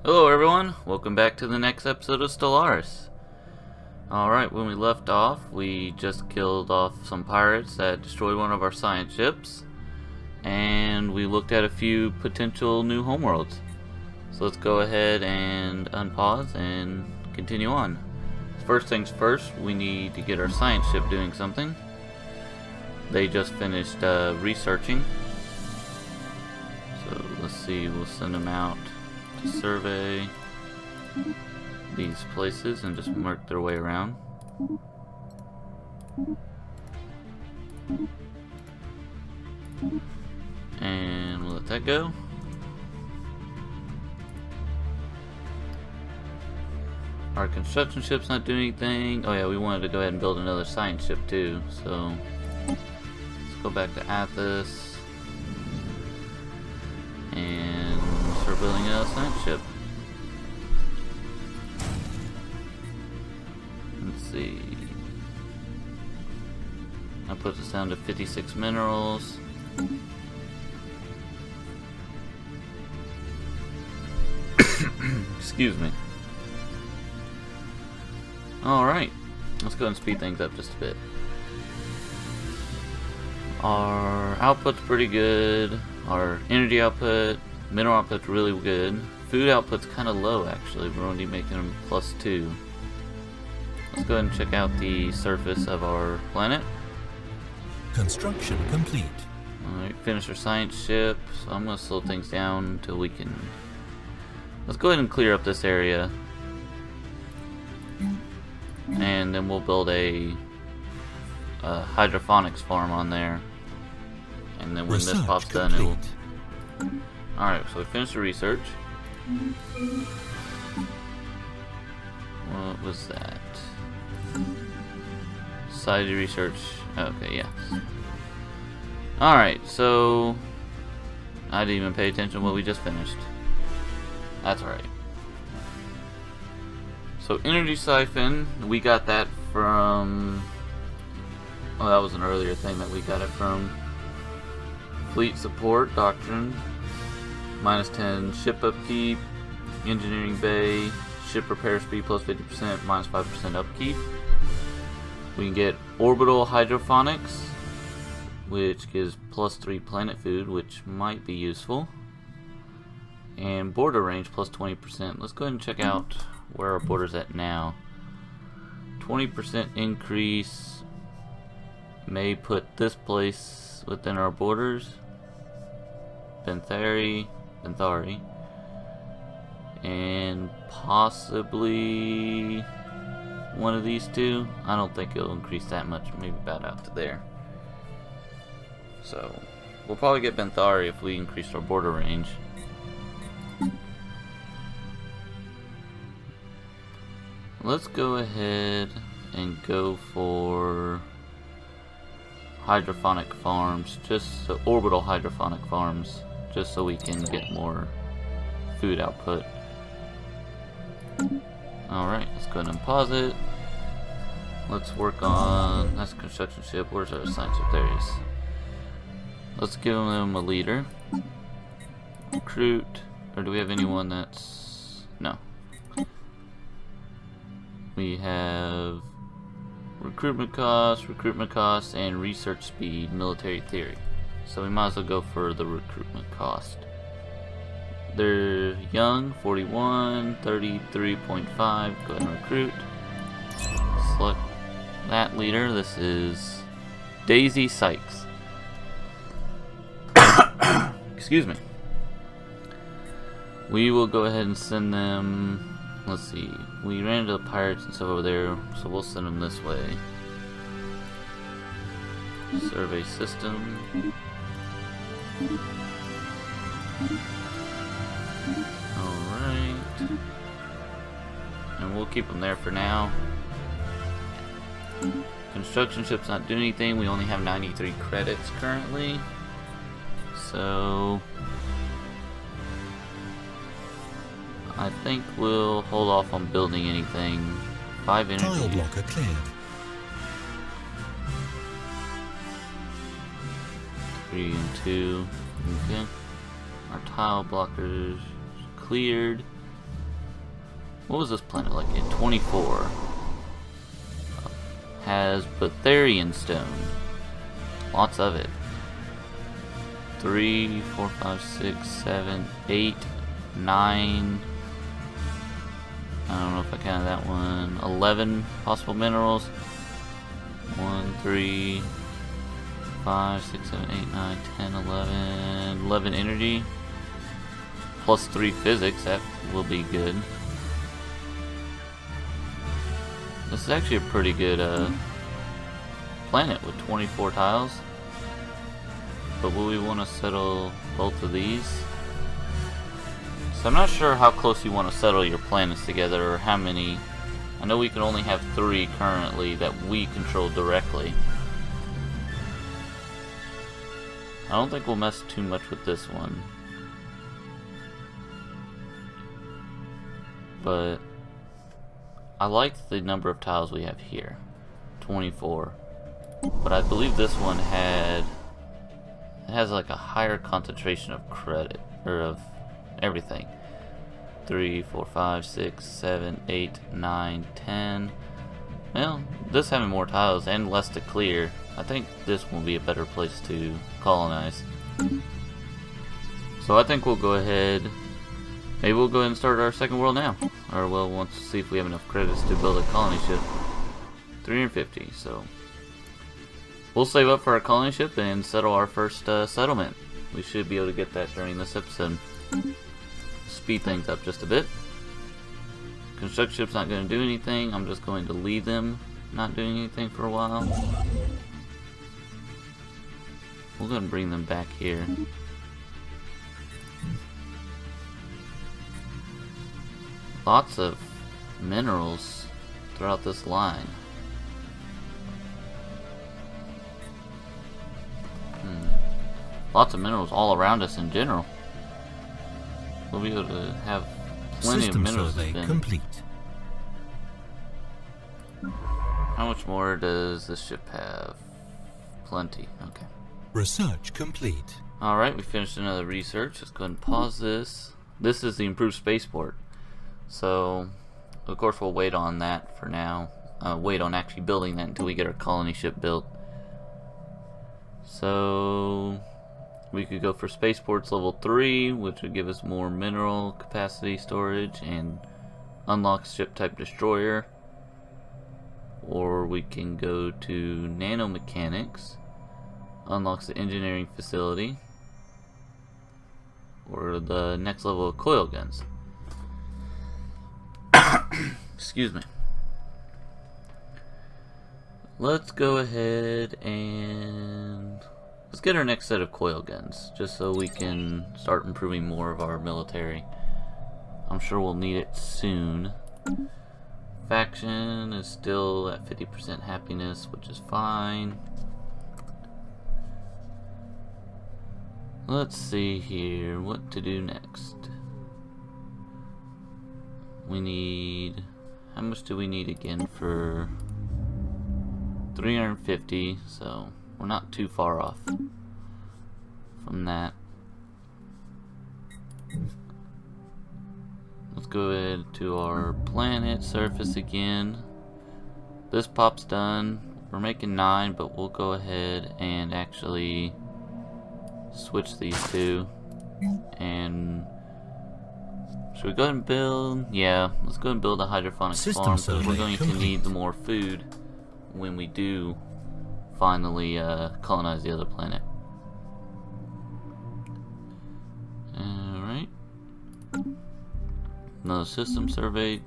Hello everyone, welcome back to the next episode of Stellaris. Alright, when we left off, we just killed off some pirates that destroyed one of our science ships, and we looked at a few potential new homeworlds. So let's go ahead and unpause and continue on. First things first, we need to get our science ship doing something. They just finished researching. So let's see, we'll send them out to survey these places and just mark their way around. And we'll let that go. Our construction ship's not doing anything. Oh yeah, we wanted to go ahead and build another science ship too, so let's go back to Athos and start building a science ship. Let's see. That puts us down to 56 minerals. Excuse me. Alright, let's go and speed things up just a bit. Our output's pretty good. Our energy output, mineral output's really good. Food output's kind of low actually. We're only making them +2. Let's go ahead and check out the surface of our planet. Construction complete. Alright, finish our science ship. So I'm going to slow things down until we can... Let's go ahead and clear up this area. And then we'll build a hydroponics farm on there. And then when this pops done, it will... Alright, so we finished the research. What was that? Society research. Okay, yeah. Alright, so... I didn't even pay attention to what we just finished. That's alright. So energy siphon, we got that from... Oh, that was an earlier thing that we got it from. Fleet support, doctrine, -10 ship upkeep, engineering bay, ship repair speed +50%, -5% upkeep. We can get orbital hydroponics, which gives +3 planet food, which might be useful. And border range +20%. Let's go ahead and check out where our border's at now. 20% increase may put this place within our borders. Benthari, and possibly one of these two. I don't think it'll increase that much, maybe about out to there. So we'll probably get Benthari if we increase our border range. Let's go ahead and go for hydroponic farms, just so, orbital hydroponic farms, just so we can get more food output. Alright, let's go ahead and pause it. Let's work on, that's construction ship, where's our science ship? There it is. Let's give them a leader. Recruit, or do we have anyone that's, no. We have recruitment costs, and research speed, military theory. So we might as well go for the recruitment cost. They're young, 41, 33.5. Go ahead and recruit. Select that leader. This is Daisy Sykes. Excuse me. We will go ahead and send them. Let's see, we ran into the pirates and stuff over there, so we'll send them this way. Survey system. Alright. And we'll keep them there for now. Construction ship's not doing anything, we only have 93 credits currently. So... I think we'll hold off on building anything. 5 energy. Tile blocker cleared. 3 and 2. Okay. Our tile blockers cleared. What was this planet like in 24? Has Betharian stone. Lots of it. 3, 4, 5, 6, 7, 8, 9. I don't know if I counted that one. 11 possible minerals. 1, 3, 5, 6, 7, 8, 9, 10, 11. 11 energy. Plus 3 physics. That will be good. This is actually a pretty good planet with 24 tiles. But will we want to settle both of these? So I'm not sure how close you want to settle your planets together or how many. I know we can only have 3 currently that we control directly. I don't think we'll mess too much with this one. But I like the number of tiles we have here. 24. But I believe this one has like a higher concentration of credit, or of everything. 3, 4, 5, 6, 7, 8, 9, 10. Well, this having more tiles and less to clear, I think this will be a better place to colonize. So I think we'll go ahead. Maybe we'll go ahead and start our second world now. Or we'll want to see if we have enough credits to build a colony ship. 350, so we'll save up for our colony ship and settle our first settlement. We should be able to get that during this episode. Speed things up just a bit. Construction ship's not going to do anything. I'm just going to leave them not doing anything for a while. We're going to bring them back here. Lots of minerals throughout this line. Lots of minerals all around us in general. We'll be able to have plenty System of minerals to survey spend. complete. How much more does this ship have? Plenty. Okay. Research complete. Alright, we finished another research. Let's go ahead and pause this. This is the improved spaceport. So, of course, we'll wait on that for now. Wait on actually building that until we get our colony ship built. So, we could go for spaceports level 3, which would give us more mineral capacity storage and unlock ship type destroyer. Or we can go to nanomechanics, unlocks the engineering facility, or the next level of coil guns. Excuse me. Let's go ahead and let's get our next set of coil guns, just so we can start improving more of our military. I'm sure we'll need it soon. Faction is still at 50% happiness, which is fine. Let's see here what to do next. We need, how much do we need again for 350, so we're not too far off from that. Let's go ahead to our planet surface again. This pop's done. We're making 9, but we'll go ahead and actually switch these two. And should we go ahead and build? Yeah, let's go ahead and build a hydroponic farm, because we're going to need more food when we do finally colonize the other planet. Alright. Another system surveyed.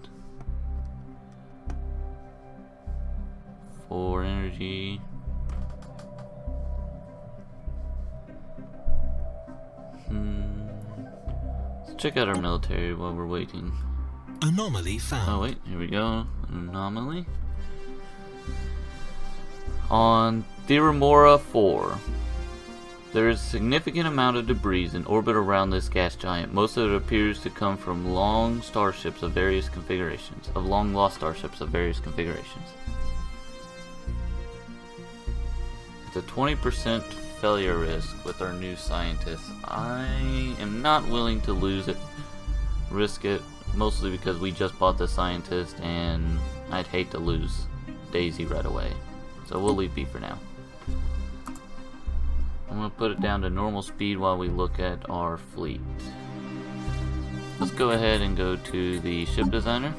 4 energy. Let's check out our military while we're waiting. Anomaly found. Oh wait, here we go. Anomaly. On Theramora 4, there is a significant amount of debris in orbit around this gas giant. Most of it appears to come from long starships of various configurations, long lost starships of various configurations. It's a 20% failure risk with our new scientists. I am not willing to lose it, risk it, mostly because we just bought the scientist and I'd hate to lose Daisy right away. So we'll leave B for now. I'm going to put it down to normal speed while we look at our fleet. Let's go ahead and go to the ship designer.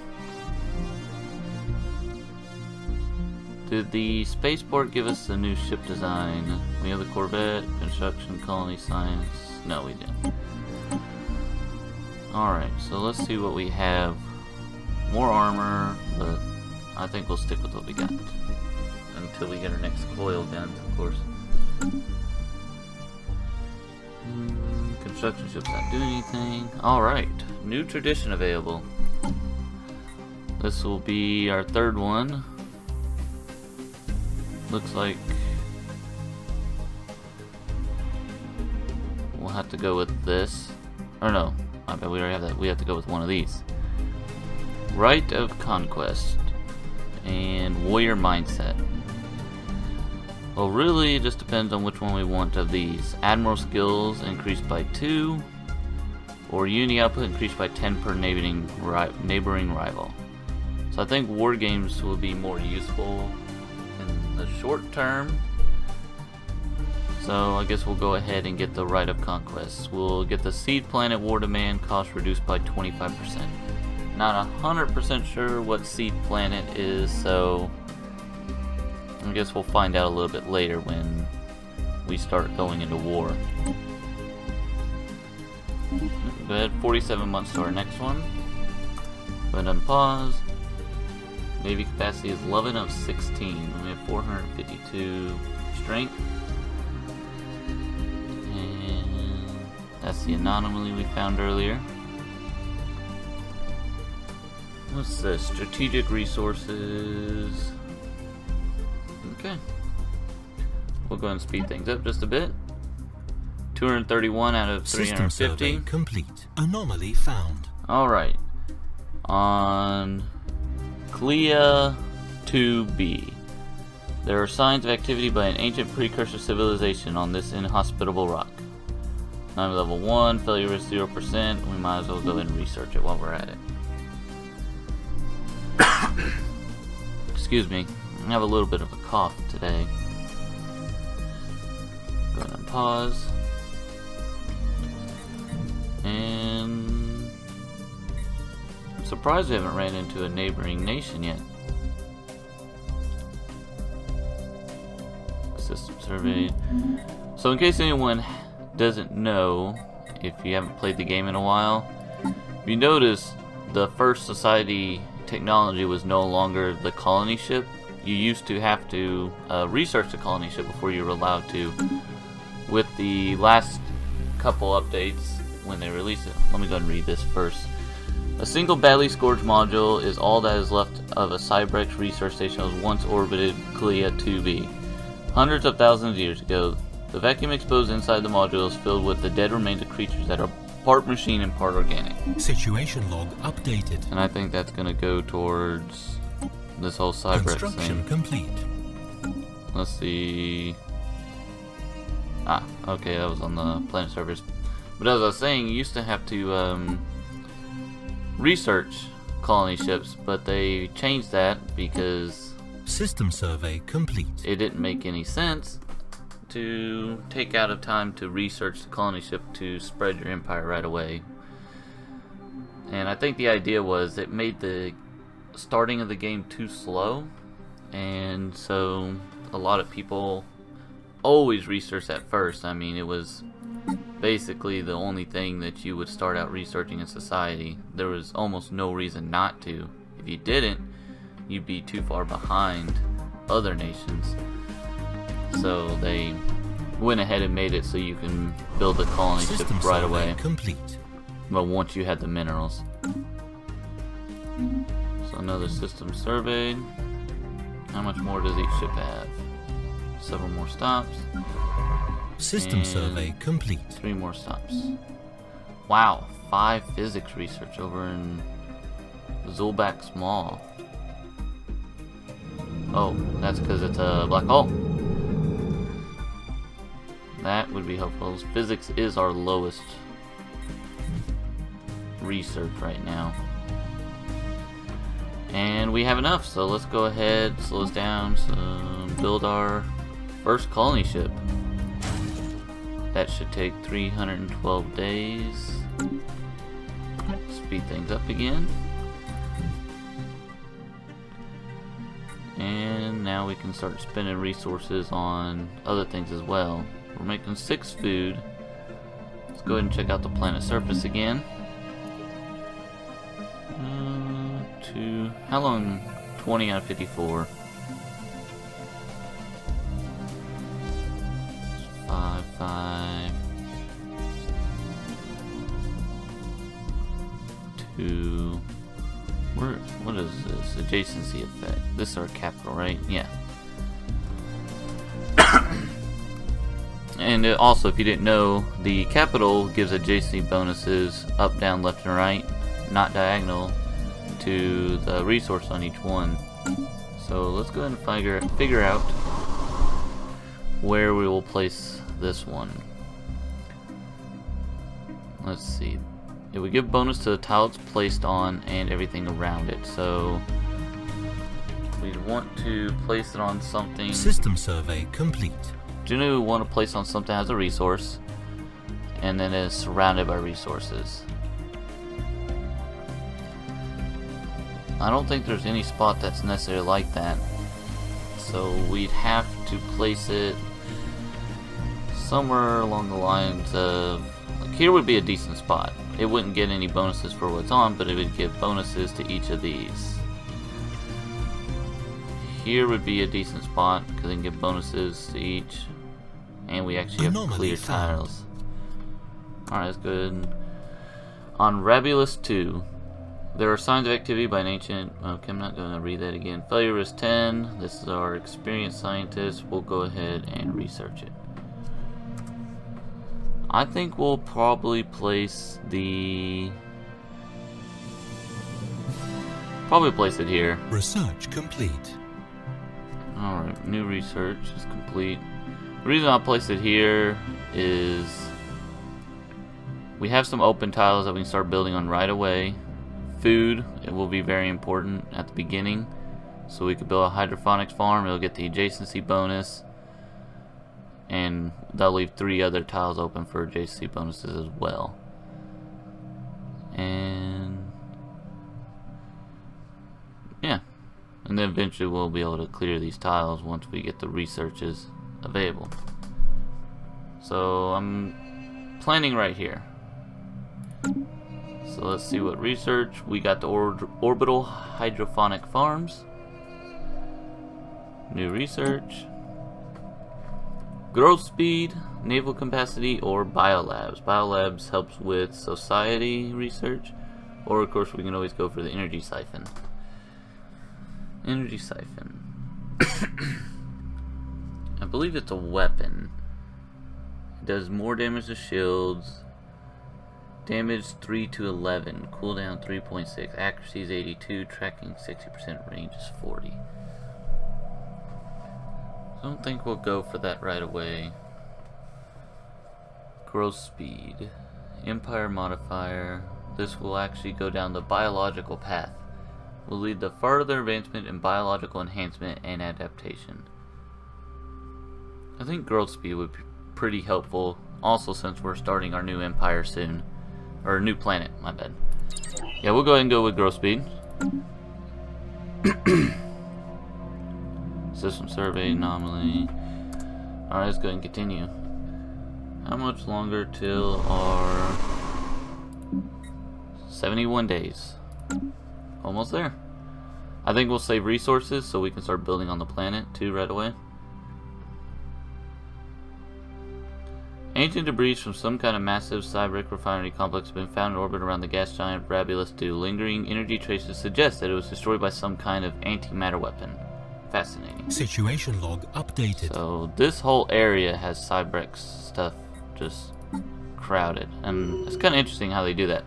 Did the spaceport give us a new ship design? We have the Corvette, construction, colony, science. No, we didn't. Alright, so let's see what we have. More armor, but I think we'll stick with what we got. Until we get our next coil guns, of course. Construction ship's not doing anything. Alright, new tradition available. This will be our third one. Looks like we'll have to go with this. Or no, I bet we already have that. We have to go with one of these. Rite of Conquest and Warrior Mindset. Well, really, it just depends on which one we want of these. Admiral skills increased by 2, or unity output increased by 10 per neighboring rival. So I think war games will be more useful in the short term. So I guess we'll go ahead and get the Rite of Conquest. We'll get the Seed Planet War Demand cost reduced by 25%. Not 100% sure what Seed Planet is, so I guess we'll find out a little bit later when we start going into war. Go ahead, 47 months to our next one. Go ahead and unpause. Navy capacity is 11 of 16. We have 452 strength. And that's the anomaly we found earlier. What's this? Strategic resources. Okay. We'll go ahead and speed things up just a bit. 231 out of 350. System survey complete. Anomaly found. Alright. On Clea 2B. There are signs of activity by an ancient precursor civilization on this inhospitable rock. I'm level 1, failure risk 0%. We might as well go ahead and research it while we're at it. Excuse me. I have a little bit of a cough today. Go ahead and pause. And I'm surprised we haven't ran into a neighboring nation yet. System survey. So in case anyone doesn't know, if you haven't played the game in a while, if you notice, the first society technology was no longer the colony ship. You used to have to research the colony ship before you were allowed to. With the last couple updates, when they released it, let me go and read this first. A single badly scorched module is all that is left of a Cybrex research station that was once orbited Clea 2B. Hundreds of thousands of years ago, the vacuum exposed inside the module is filled with the dead remains of creatures that are part machine and part organic. Situation log updated. And I think that's going to go towards this whole Cybrex Construction thing. complete. Let's see. Ah, okay, that was on the planet servers. But as I was saying, you used to have to research colony ships, but they changed that because System survey complete. it didn't make any sense to take out of time to research the colony ship to spread your empire right away. And I think the idea was it made the starting of the game too slow, and so a lot of people always research that first. I mean, it was basically the only thing that you would start out researching in society. There was almost no reason not to. If you didn't, you'd be too far behind other nations. So they went ahead and made it so you can build a colony ship System right survey away. complete. But once you had the minerals. So another system surveyed. How much more does each ship have? Several more stops. System And survey complete. 3 more stops. Wow, 5 physics research over in Zulbak Small. Oh, that's because it's a black hole. That would be helpful. Physics is our lowest research right now. And we have enough, so let's go ahead, slow us down, build our first colony ship. That should take 312 days. Speed things up again. And now we can start spending resources on other things as well. We're making 6 food. Let's go ahead and check out the planet surface again. How long? 20 out of 54. 5, 5. 2. What is this? Adjacency effect. This is our capital, right? Yeah. And also, if you didn't know, the capital gives adjacency bonuses up, down, left, and right, not diagonal, to the resource on each one. So let's go ahead and figure out where we will place this one. Let's see. It would give bonus to the tile it's placed on and everything around it. So we'd want to place it on something. System survey complete. Generally, we want to place on something that has a resource and then is surrounded by resources. I don't think there's any spot that's necessarily like that. So we'd have to place it somewhere along the lines of, like, here would be a decent spot. It wouldn't get any bonuses for what's on, but it would give bonuses to each of these. Here would be a decent spot because it can give bonuses to each, and we actually have clear tiles. Alright, that's good. On Rabulus 2, there are signs of activity by an ancient. Okay, I'm not going to read that again. Failure risk 10. This is our experienced scientist. We'll go ahead and research it. I think we'll probably place it here. Research complete. Alright, new research is complete. The reason I'll place it here is we have some open tiles that we can start building on right away. Food, it will be very important at the beginning. So we could build a hydroponics farm, it'll get the adjacency bonus. And that'll leave 3 other tiles open for adjacency bonuses as well. And yeah. And then eventually we'll be able to clear these tiles once we get the researches available. So I'm planning right here. So let's see what research. We got the orbital hydroponic farms. New research. Growth speed, naval capacity, or biolabs. Biolabs helps with society research. Or of course we can always go for the energy siphon. Energy siphon. I believe it's a weapon. It does more damage to shields. Damage 3 to 11. Cooldown 3.6. Accuracy is 82. Tracking 60%. Range is 40. I don't think we'll go for that right away. Growth speed. Empire modifier. This will actually go down the biological path. Will lead to further advancement in biological enhancement and adaptation. I think growth speed would be pretty helpful. Also, since we're starting our new empire soon. Or new planet, my bad. Yeah, we'll go ahead and go with growth speed. System survey anomaly. Alright, let's go ahead and continue. How much longer till our 71 days? Almost there. I think we'll save resources so we can start building on the planet too right away. Ancient debris from some kind of massive cyber refinery complex have been found in orbit around the gas giant Rabulus 2. Lingering energy traces suggest that it was destroyed by some kind of antimatter weapon. Fascinating. Situation log updated. So this whole area has Cybrex stuff just crowded, and it's kind of interesting how they do that.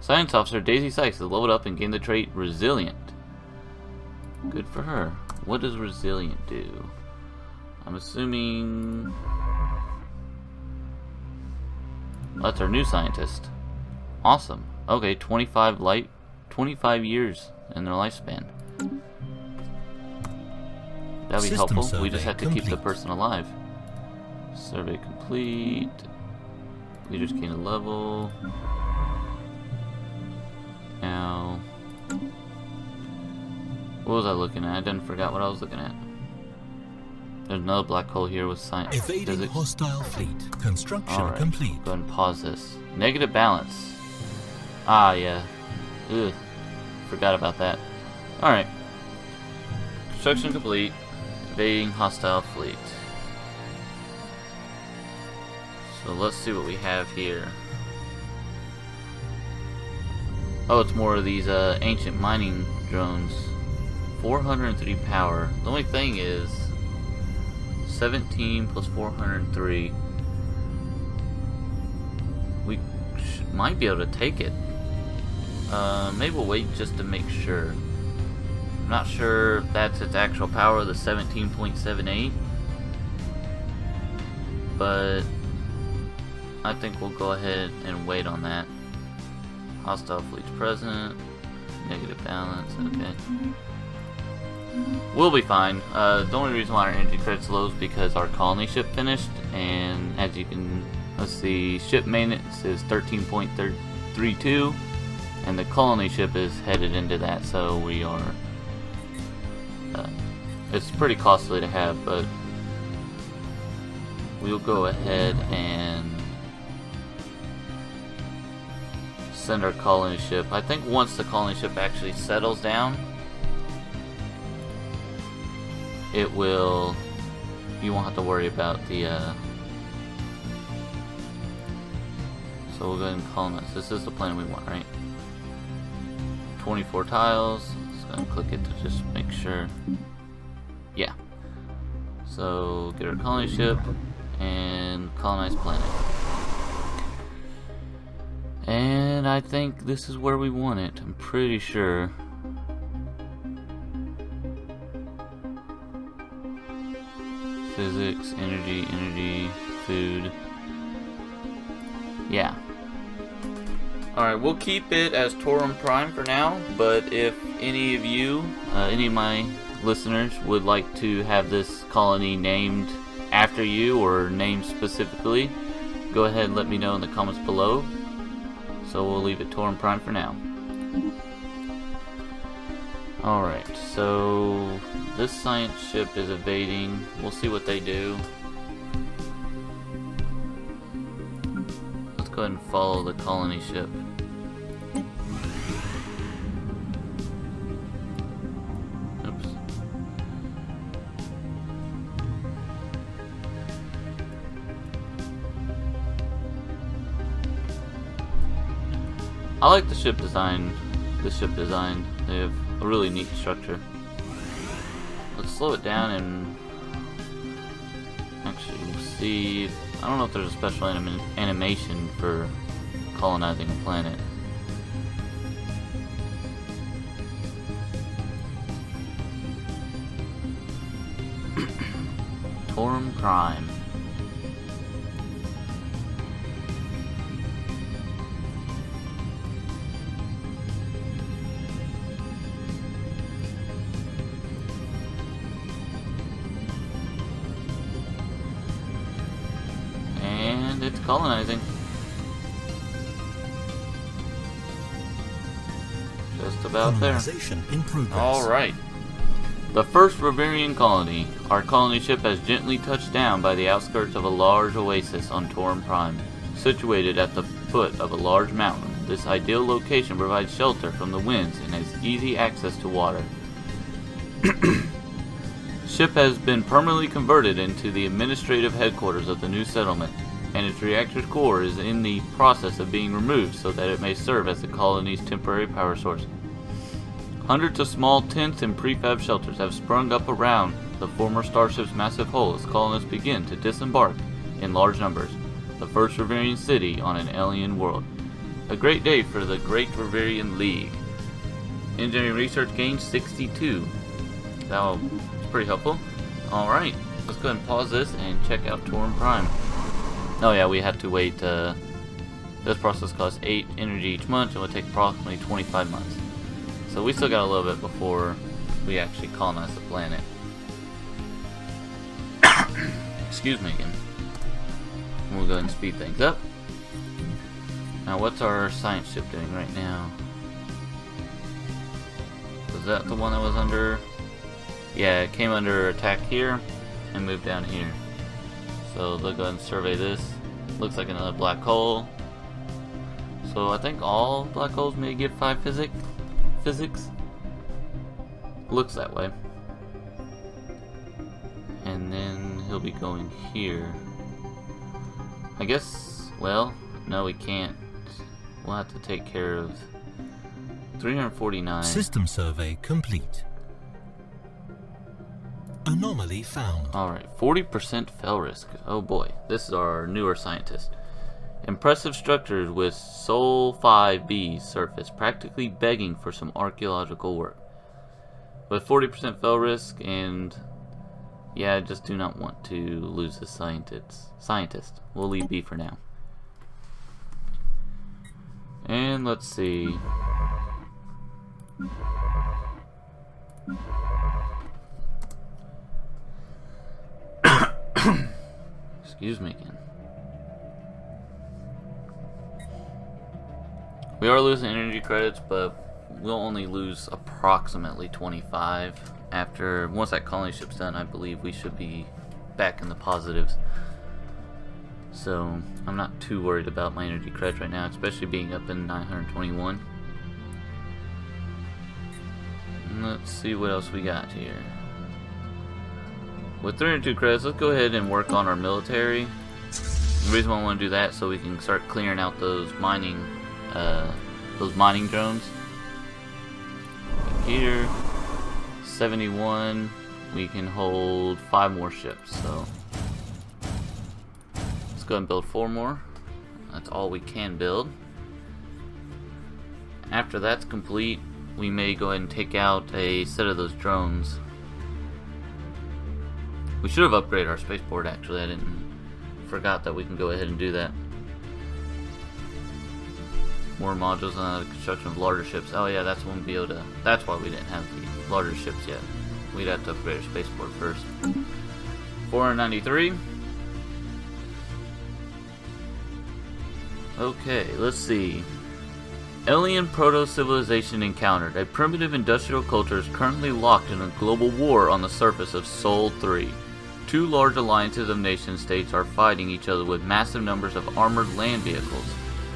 Science officer Daisy Sykes has leveled up and gained the trait Resilient. Good for her. What does Resilient do? I'm assuming that's our new scientist. Awesome. Okay, 25 years in their lifespan. That'd be System helpful. We just survey have to keep the complete. person alive. Survey complete. Leaders gain a level. Now, what was I looking at? I didn't forget what I was looking at. There's another black hole here with science. Evading Physics. hostile fleet. Construction Alright, complete. go ahead and pause this. Negative balance. Ah, yeah. Ugh. Forgot about that. Alright. Construction complete. Evading hostile fleet. So let's see what we have here. Oh, it's more of these ancient mining drones. 403 power. The only thing is 17 plus 403. We might be able to take it. Maybe we'll wait just to make sure. I'm not sure if that's its actual power, the 17.78. But I think we'll go ahead and wait on that. Hostile fleets present. Negative balance. Okay. We'll be fine. The only reason why our energy credit's low is because our colony ship finished, and as you can, let's see, ship maintenance is 13.32, and the colony ship is headed into that, so we are. It's pretty costly to have, but we'll go ahead and send our colony ship. I think once the colony ship actually settles down, it will. You won't have to worry about the. So we'll go ahead and colonize. This is the plan we want, right? 24 tiles. Just gonna click it to just make sure. Yeah. So get our colony ship and colonize planet. And I think this is where we want it. I'm pretty sure. Physics, energy, food. Yeah. Alright, we'll keep it as Torum Prime for now, but if any of you, any of my listeners would like to have this colony named after you or named specifically, go ahead and let me know in the comments below. So we'll leave it Torum Prime for now. Alright, so this science ship is evading. We'll see what they do. Let's go ahead and follow the colony ship. Oops. I like the ship design. This ship design. They have a really neat structure. Let's slow it down and actually see. I don't know if there's a special animation for colonizing a planet. Torum Prime. It's colonizing. Just about there. Colonization in progress. Alright. The first Riverian colony. Our colony ship has gently touched down by the outskirts of a large oasis on Torum Prime. Situated at the foot of a large mountain, this ideal location provides shelter from the winds and has easy access to water. The ship has been permanently converted into the administrative headquarters of the new settlement, and its reactor core is in the process of being removed so that it may serve as the colony's temporary power source. Hundreds of small tents and prefab shelters have sprung up around the former starship's massive hull as colonists begin to disembark in large numbers. The first Riverian city on an alien world. A great day for the Great Riverian League. Engineering research gained 62. That was pretty helpful. Alright, let's go ahead and pause this and check out Torum Prime. Oh yeah, we have to wait. This process costs 8 energy each month and will take approximately 25 months. So we still got a little bit before we actually colonize the planet. Excuse me again. We'll go ahead and speed things up. Now, what's our science ship doing right now? Was that the one that was under? Yeah, it came under attack here and moved down here. So they'll go ahead and survey this. Looks like another black hole. So I think all black holes may give 5 physics. Looks that way. And then he'll be going here. I guess, well, no, we can't. We'll have to take care of 349. System survey complete. Anomaly found. Alright, 40% fell risk. Oh boy, this is our newer scientist. Impressive structures with Sol 5b surface, practically begging for some archaeological work. With 40% fell risk, and yeah, I just do not want to lose this scientist. We'll leave B for now. And let's see. Excuse me again. We are losing energy credits, but we'll only lose approximately 25. Once that colony ship's done, I believe we should be back in the positives. So I'm not too worried about my energy credits right now, especially being up in 921. And let's see what else we got here. With 302 credits, let's go ahead and work on our military. The reason why I want to do that is so we can start clearing out those mining drones. Here, 71, we can hold 5 more ships. So let's go ahead and build 4 more. That's all we can build. After that's complete, we may go ahead and take out a set of those drones. We should have upgraded our spaceport actually. I forgot that we can go ahead and do that. More modules on the construction of larger ships. Oh yeah, that's when we'll be able to. That's why we didn't have the larger ships yet. We'd have to upgrade our spaceport first. 493. Okay, let's see. Alien proto-civilization encountered. A primitive industrial culture is currently locked in a global war on the surface of Sol 3. 2 large alliances of nation-states are fighting each other with massive numbers of armored land vehicles,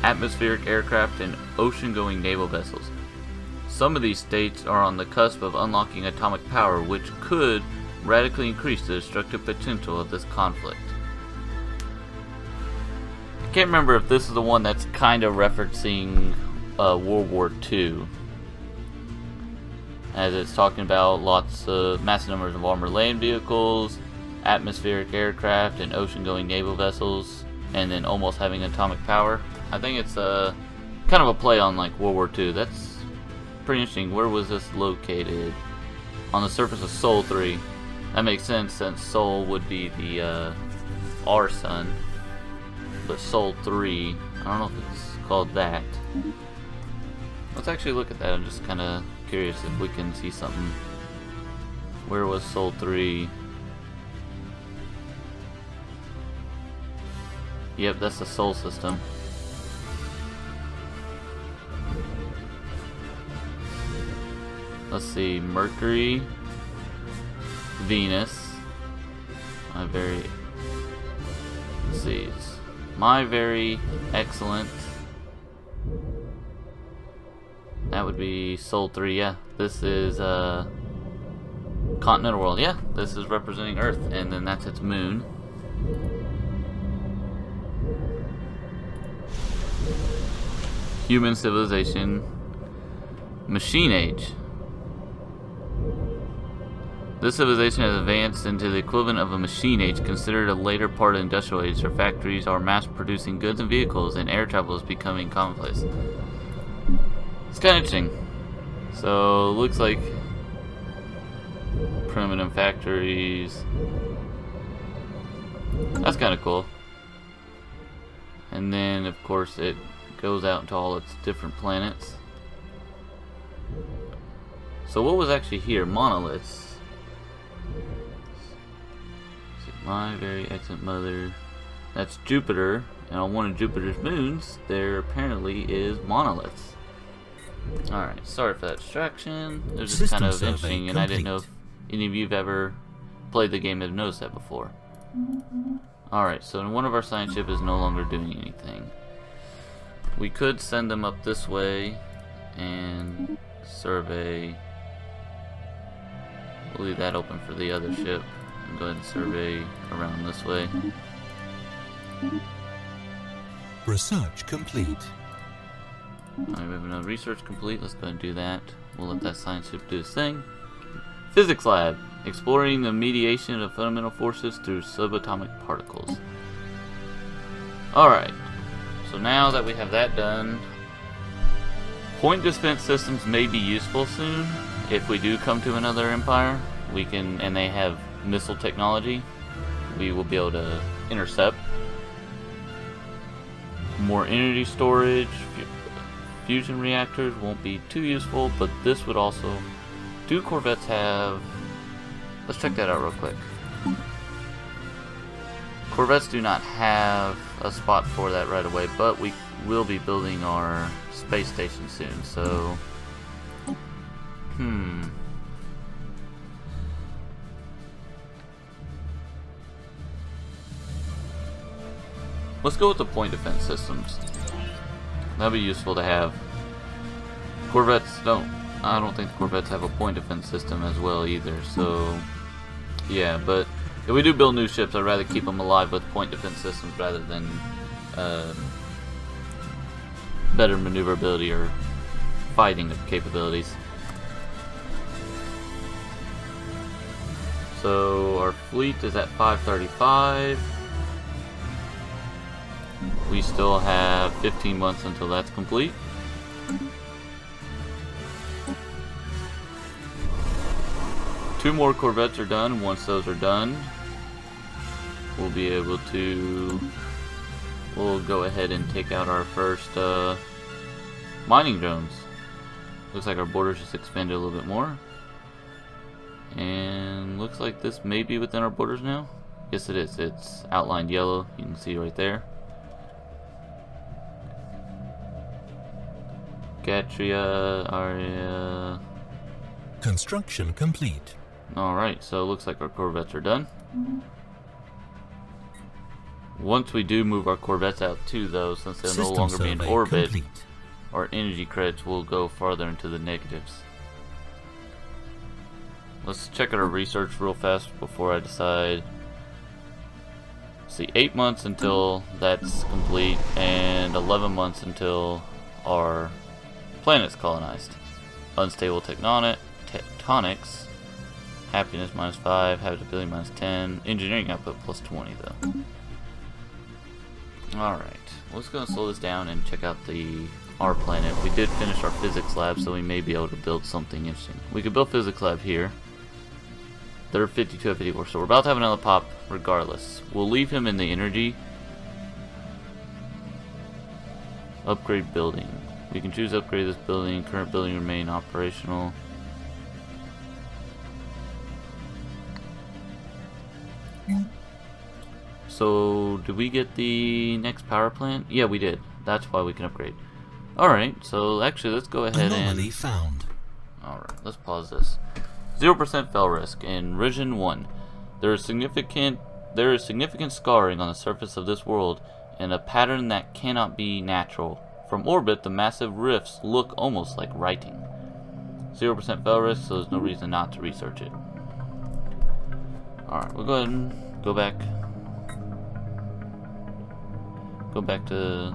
atmospheric aircraft, and ocean-going naval vessels. Some of these states are on the cusp of unlocking atomic power, which could radically increase the destructive potential of this conflict. I can't remember if this is the one that's kind of referencing World War II, as it's talking about lots of massive numbers of armored land vehicles, atmospheric aircraft, and ocean-going naval vessels, and then almost having atomic power. I think it's kind of a play on like World War II. That's pretty interesting. Where was this located? On the surface of Sol 3. That makes sense since Sol would be the our sun, but Sol 3, I don't know if it's called that. Let's actually look at that. I'm just kind of curious if we can see something. Where was Sol 3? Yep, that's the Sol system. Let's see, Mercury, Venus, let's see, it's my very excellent. That would be Sol 3, yeah. This is continental world, yeah. This is representing Earth, and then that's its moon. Human civilization, machine age. This civilization has advanced into the equivalent of a machine age, considered a later part of the industrial age, where factories are mass-producing goods and vehicles, and air travel is becoming commonplace. It's kind of interesting. So, looks like primitive factories. That's kind of cool. And then, of course, it goes out into all its different planets. So what was actually here? Monoliths. My very excellent mother. That's Jupiter, and on one of Jupiter's moons, there apparently is monoliths. Alright, sorry for that distraction. It was just kind of interesting, and I didn't know if any of you have ever played the game and have noticed that before. Alright, so one of our science ship is no longer doing anything. We could send them up this way and survey. We'll leave that open for the other ship. Go ahead and survey around this way. Research complete. Alright, we have another research complete. Let's go ahead and do that. We'll let that science ship do its thing. Physics lab. Exploring the mediation of fundamental forces through subatomic particles. Alright. So now that we have that done, point defense systems may be useful soon. If we do come to another empire, we can, and they have missile technology, we will be able to intercept. More energy storage, fusion reactors won't be too useful, but this would also... Do corvettes have... Let's check that out real quick. Corvettes do not have a spot for that right away, but we will be building our space station soon, so... Let's go with the point defense systems. That'd be useful to have. Corvettes don't. I don't think the Corvettes have a point defense system as well either. So, yeah. But if we do build new ships, I'd rather keep them alive with point defense systems rather than better maneuverability or fighting capabilities. So our fleet is at 535. We still have 15 months until that's complete. Two more corvettes are done. Once those are done, we'll be able to... We'll go ahead and take out our first mining drones. Looks like our borders just expanded a little bit more. And looks like this may be within our borders now. Yes, it is. It's outlined yellow. You can see right there. Gatria, Aria. Construction complete. Alright, so it looks like our corvettes are done. Once we do move our corvettes out too, though, since they'll no longer be in orbit, our energy credits will go farther into the negatives. Let's check out our research real fast before I decide. See, 8 months until that's complete, and 11 months until our planet's colonized. Unstable tectonics. Happiness -5, habitability -10, engineering output +20 though. Alright, let's go and slow this down and check out our planet. We did finish our physics lab, so we may be able to build something interesting. We could build physics lab here. They're 52 at 54, so we're about to have another pop regardless. We'll leave him in the energy. Upgrade building. We can choose to upgrade this building. Current building remain operational. So, did we get the next power plant? Yeah, we did. That's why we can upgrade. Alright, so actually let's go ahead Anomaly found. Alright, let's pause this. 0% fell risk in Region 1. There is significant scarring on the surface of this world, and a pattern that cannot be natural. From orbit, the massive rifts look almost like writing. 0% fell risk, so there's no reason not to research it. Alright, we'll go ahead and go back. Go back to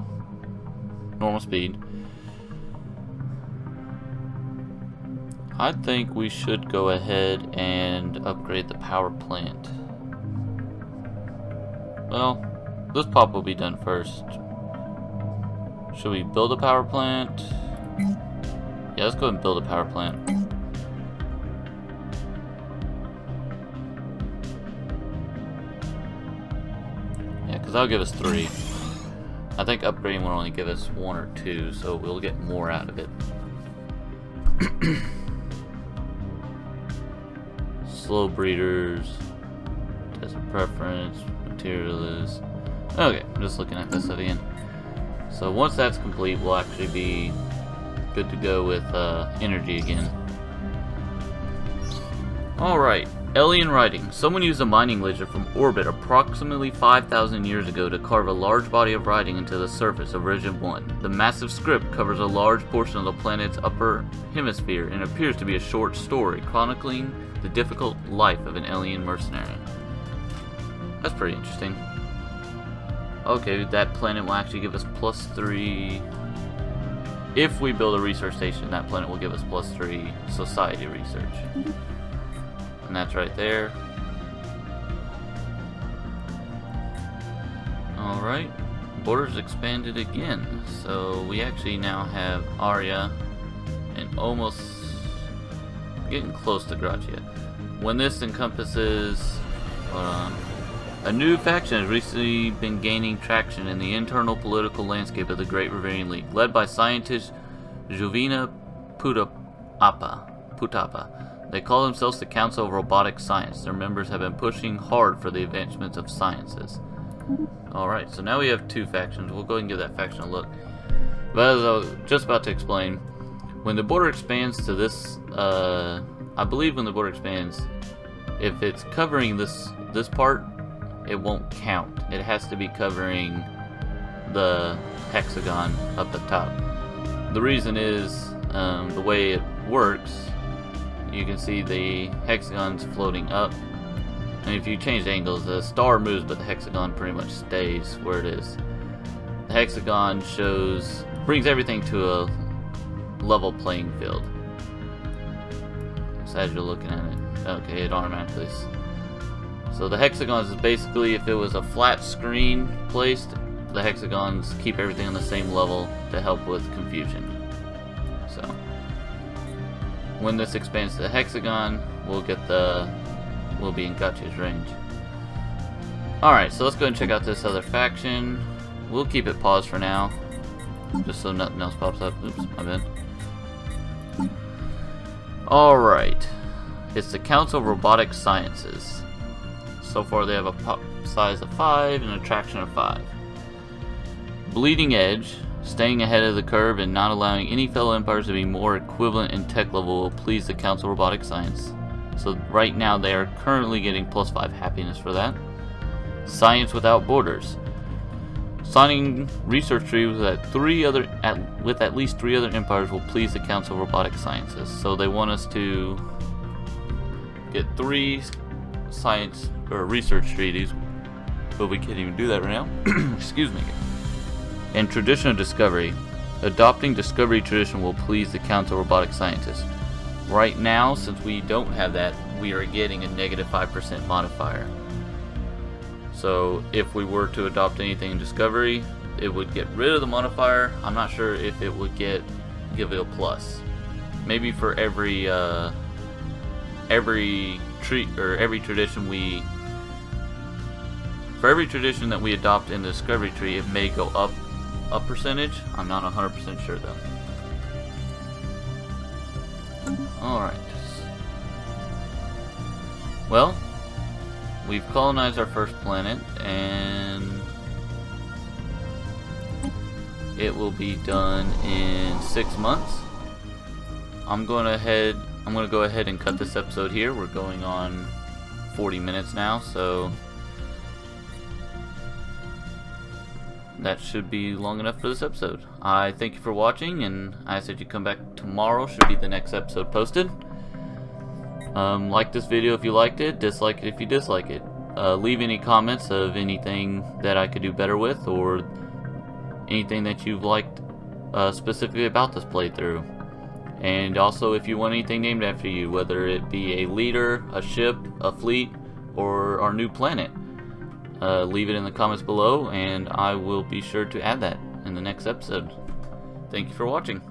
normal speed. I think we should go ahead and upgrade the power plant. Well, this pop will be done first. Should we build a power plant? Yeah, let's go ahead and build a power plant. Yeah, because that'll give us 3. I think upgrading will only give us 1 or 2, so we'll get more out of it. slow breeders, desert preference, materialist. Okay, I'm just looking at this at the end. So once that's complete, we'll actually be good to go with energy again. Alright, alien writing. Someone used a mining laser from orbit approximately 5,000 years ago to carve a large body of writing into the surface of Region 1. The massive script covers a large portion of the planet's upper hemisphere and appears to be a short story chronicling the difficult life of an alien mercenary. That's pretty interesting. Okay, that planet will actually give us +3. If we build a research station, that planet will give us +3 society research. And that's right there. Alright, borders expanded again. So we actually now have Arya and almost getting close to Gratia. When this encompasses, hold on. A new faction has recently been gaining traction in the internal political landscape of the Great Riverian League, led by scientist Juvina Putapa. They call themselves the Council of Robotic Science. Their members have been pushing hard for the advancements of sciences. Alright, so now we have 2 factions. We'll go ahead and give that faction a look. But as I was just about to explain, when the border expands to this, I believe when the border expands, if it's covering this part, it won't count. It has to be covering the hexagon up the top. The reason is the way it works. You can see the hexagon's floating up, and if you change the angles, the star moves, but the hexagon pretty much stays where it is. The hexagon brings everything to a level playing field. So as you're looking at it, okay, it automatically. So the hexagons is basically, if it was a flat screen placed, the hexagons keep everything on the same level to help with confusion. So when this expands to the hexagon, we'll be in Gotcha's range. Alright, so let's go and check out this other faction. We'll keep it paused for now, just so nothing else pops up. Oops, my bad. Alright, it's the Council of Robotic Sciences. So far they have a pop size of 5 and an attraction of 5. Bleeding edge, staying ahead of the curve and not allowing any fellow empires to be more equivalent in tech level will please the Council of Robotic Science. So right now they are currently getting +5 happiness for that. Science without borders. Signing research treaty with at least 3 other empires will please the Council of Robotic Sciences. So they want us to get 3 science or research treaties, but we can't even do that right now. Excuse me. And tradition of discovery. Adopting discovery tradition will please the Council of Robotic Scientists. Right now, since we don't have that, we are getting a -5% modifier. So if we were to adopt anything in discovery, it would get rid of the modifier. I'm not sure if it would give it a plus. Maybe for every tradition that we adopt in the discovery tree, it may go up a percentage. I'm not 100% sure though. Alright. Well, we've colonized our first planet, and it will be done in 6 months. I'm going to go ahead and cut this episode here. We're going on 40 minutes now, so that should be long enough for this episode. I thank you for watching, and I said you come back tomorrow. Should be the next episode posted. Like this video if you liked it, dislike it if you dislike it. Leave any comments of anything that I could do better with, or anything that you've liked specifically about this playthrough. And also, if you want anything named after you, whether it be a leader, a ship, a fleet, or our new planet, leave it in the comments below, and I will be sure to add that in the next episode. Thank you for watching.